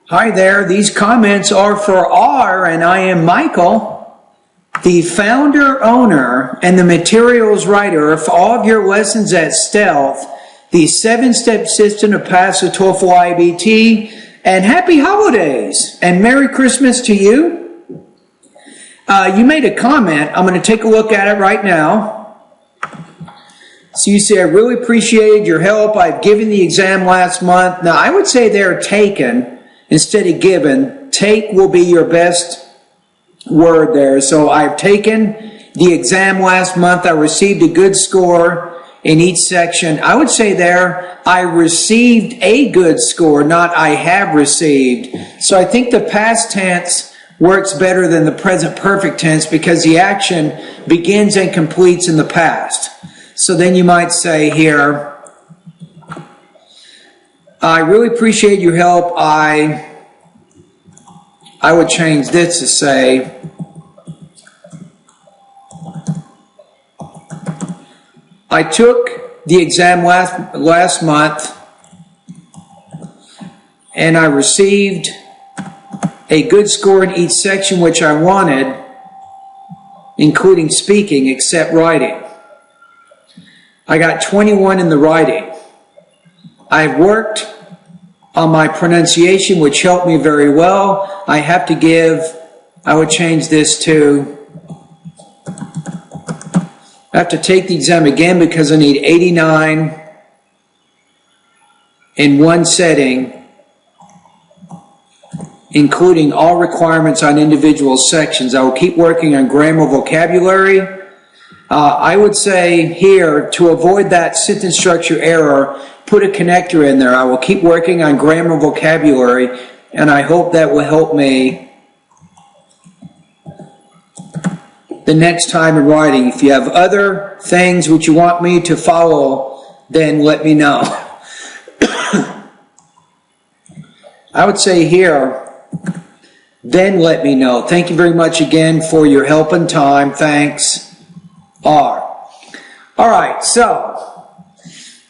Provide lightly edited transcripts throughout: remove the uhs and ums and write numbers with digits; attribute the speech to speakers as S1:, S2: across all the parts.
S1: Hi there, these comments are for R, and I am Michael, the founder, owner, and the materials writer of all of your lessons at Stealth, the 7-step system to pass the TOEFL IBT, and happy holidays, and Merry Christmas to you. You made a comment. I'm going to take a look at it right now. So you say, I really appreciated your help. I've given the exam last month. Now, I would say they're taken instead of given. Take will be your best word there. So I've taken the exam last month. I received a good score in each section. I would say there, I received a good score, not I have received. So I think the past tense works better than the present perfect tense because the action begins and completes in the past. So then you might say here, I really appreciate your help. I would change this to say, I took the exam last month and I received a good score in each section which I wanted, including speaking, except writing. I got 21 in the writing. I've worked on my pronunciation, which helped me very well. I have to give, I would change this to, I have to take the exam again because I need 89 in one setting, including all requirements on individual sections. I will keep working on grammar, vocabulary. I would say here, to avoid that sentence structure error, put a connector in there. I will keep working on grammar and vocabulary, and I hope that will help me the next time in writing. If you have other things which you want me to follow, then let me know. I would say here, then let me know. Thank you very much again for your help and time. Thanks. R. All right, so,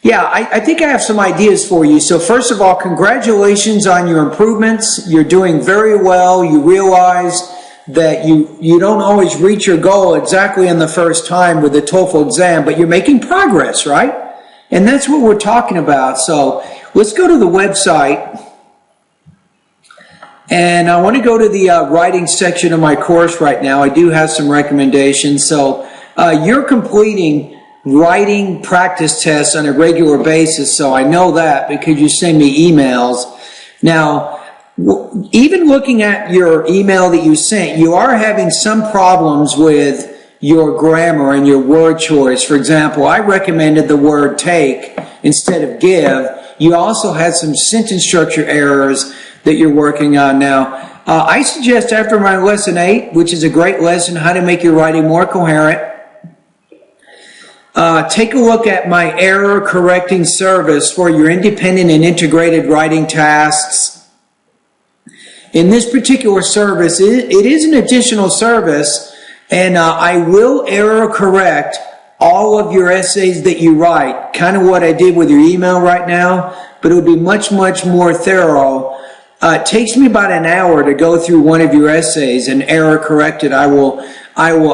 S1: yeah, I think I have some ideas for you. So first of all, congratulations on your improvements. You're doing very well. You realize that you don't always reach your goal exactly in the first time with the TOEFL exam, but you're making progress, right? And that's what we're talking about. So let's go to the website. And I want to go to the writing section of my course right now. I do have some recommendations. So you're completing writing practice tests on a regular basis, so I know that because you send me emails. Now, even looking at your email that you sent, you are having some problems with your grammar and your word choice. For example, I recommended the word take instead of give. You also had some sentence structure errors that you're working on now. I suggest after my lesson 8, which is a great lesson, how to make your writing more coherent, take a look at my error correcting service for your independent and integrated writing tasks. In this particular service, it is an additional service, and I will error correct all of your essays that you write, kind of what I did with your email right now, but it would be much, much more thorough. It takes me about an hour to go through one of your essays and error correct it. I will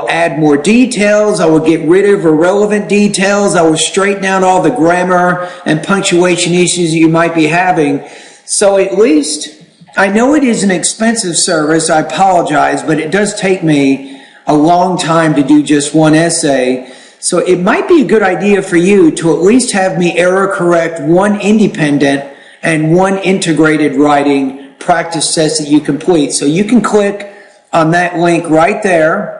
S1: add more details. I will get rid of irrelevant details. I will straighten out all the grammar and punctuation issues that you might be having. So at least, I know it is an expensive service. I apologize, but it does take me a long time to do just one essay. So it might be a good idea for you to at least have me error correct one independent and one integrated writing practice test that you complete. So you can click on that link right there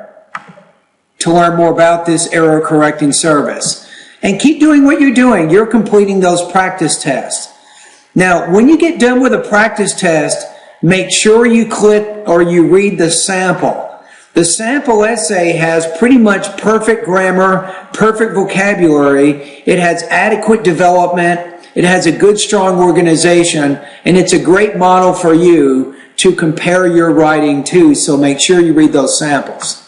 S1: to learn more about this error correcting service. And keep doing what you're doing. You're completing those practice tests. Now, when you get done with a practice test, make sure you click or you read the sample. The sample essay has pretty much perfect grammar, perfect vocabulary. It has adequate development. It has a good, strong organization, and it's a great model for you to compare your writing to, so make sure you read those samples.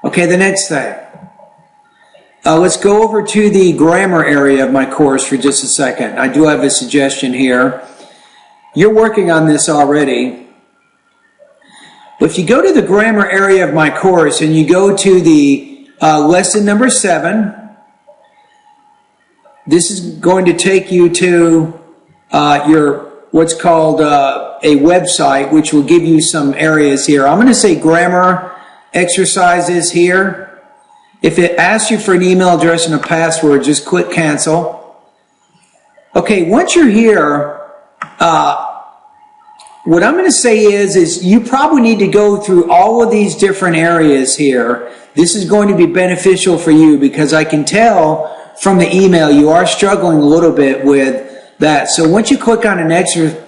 S1: Okay, the next thing. Let's go over to the grammar area of my course for just a second. I do have a suggestion here. You're working on this already. If you go to the grammar area of my course and you go to the lesson number 7, this is going to take you to your what's called a website, which will give you some areas here. I'm going to say grammar exercises here. If it asks you for an email address and a password, just click cancel. Okay, once you're here, what I'm going to say is you probably need to go through all of these different areas here. This is going to be beneficial for you because I can tell from the email you are struggling a little bit with that. So once you click on an extra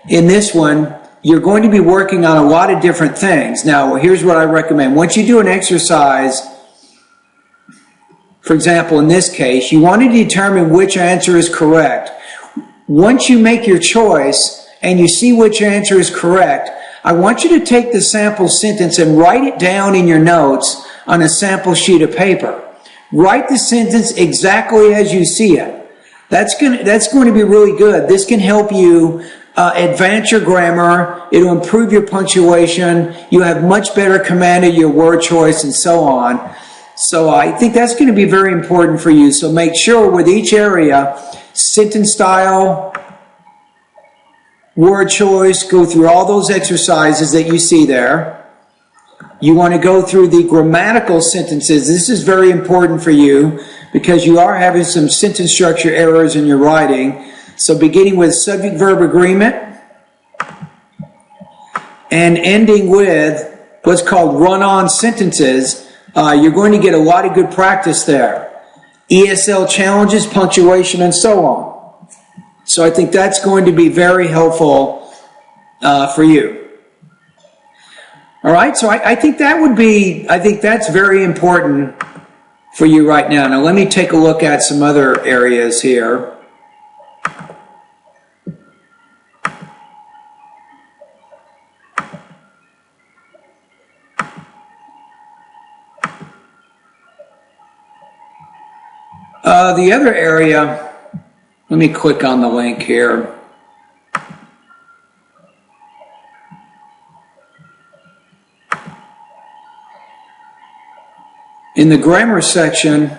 S1: in this one, you're going to be working on a lot of different things. Now, here's what I recommend. Once you do an exercise, for example, in this case, you want to determine which answer is correct. Once you make your choice and you see which answer is correct, I want you to take the sample sentence and write it down in your notes on a sample sheet of paper. Write the sentence exactly as you see it. That's going to be really good. This can help you advance your grammar. It'll improve your punctuation. You have much better command of your word choice and so on. So I think that's going to be very important for you. So make sure with each area, sentence style, word choice, go through all those exercises that you see there. You want to go through the grammatical sentences. This is very important for you because you are having some sentence structure errors in your writing. So beginning with subject-verb agreement and ending with what's called run-on sentences, you're going to get a lot of good practice there. ESL challenges, punctuation, and so on. So I think that's going to be very helpful for you. All right, so I think that's very important for you right now. Now let me take a look at some other areas here. The other area, let me click on the link here. In the grammar section,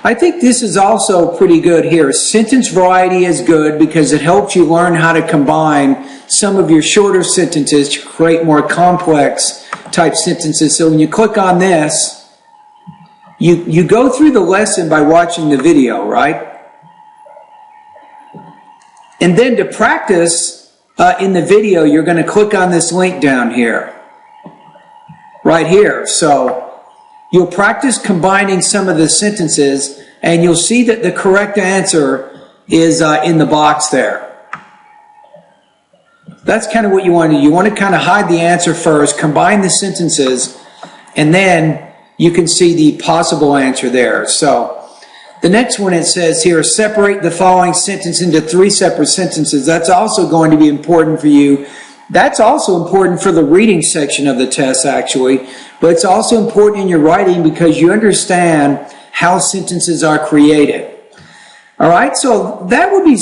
S1: I think this is also pretty good here. Sentence variety is good because it helps you learn how to combine some of your shorter sentences to create more complex type sentences. So when you click on this, you go through the lesson by watching the video, right? And then to practice in the video, you're going to click on this link down here, right here. So you'll practice combining some of the sentences, and you'll see that the correct answer is in the box there. That's kind of what you want to do. You want to kind of hide the answer first, combine the sentences, and then you can see the possible answer there. So the next one, it says here, separate the following sentence into 3 separate sentences. That's also going to be important for you. That's also important for the reading section of the test, actually. But it's also important in your writing because you understand how sentences are created. All right, so that would be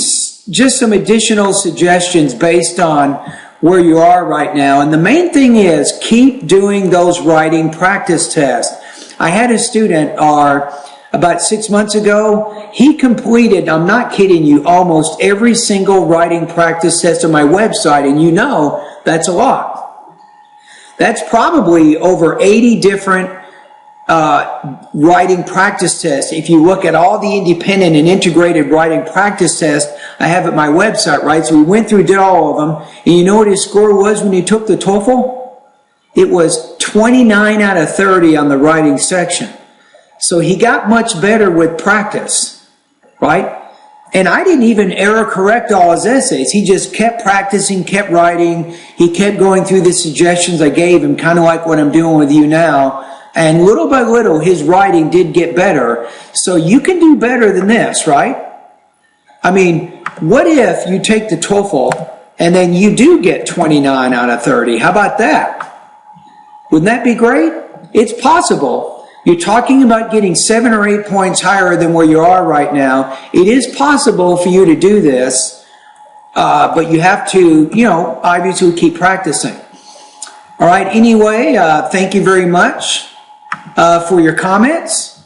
S1: just some additional suggestions based on where you are right now. And the main thing is keep doing those writing practice tests. I had a student, about 6 months ago, he completed, I'm not kidding you, almost every single writing practice test on my website, and you know that's a lot. That's probably over 80 different writing practice tests. If you look at all the independent and integrated writing practice tests I have at my website, right? So we went through, did all of them, and you know what his score was when he took the TOEFL? It was 29 out of 30 on the writing section. So he got much better with practice, right? And I didn't even error correct all his essays. He just kept practicing, kept writing. He kept going through the suggestions I gave him, kind of like what I'm doing with you now. And little by little, his writing did get better. So you can do better than this, right? I mean, what if you take the TOEFL and then you do get 29 out of 30? How about that? Wouldn't that be great? It's possible. You're talking about getting 7 or 8 points higher than where you are right now. It is possible for you to do this, but you have to, obviously keep practicing. All right, anyway, thank you very much for your comments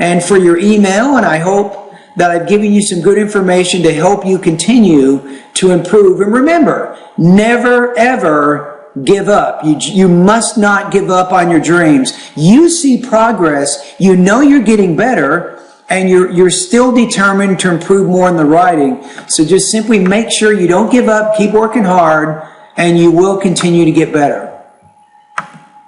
S1: and for your email, and I hope that I've given you some good information to help you continue to improve. And remember, never ever give up. You must not give up on your dreams. You see progress, you know you're getting better, and you're still determined to improve more in the writing. So just simply make sure you don't give up, keep working hard, and you will continue to get better.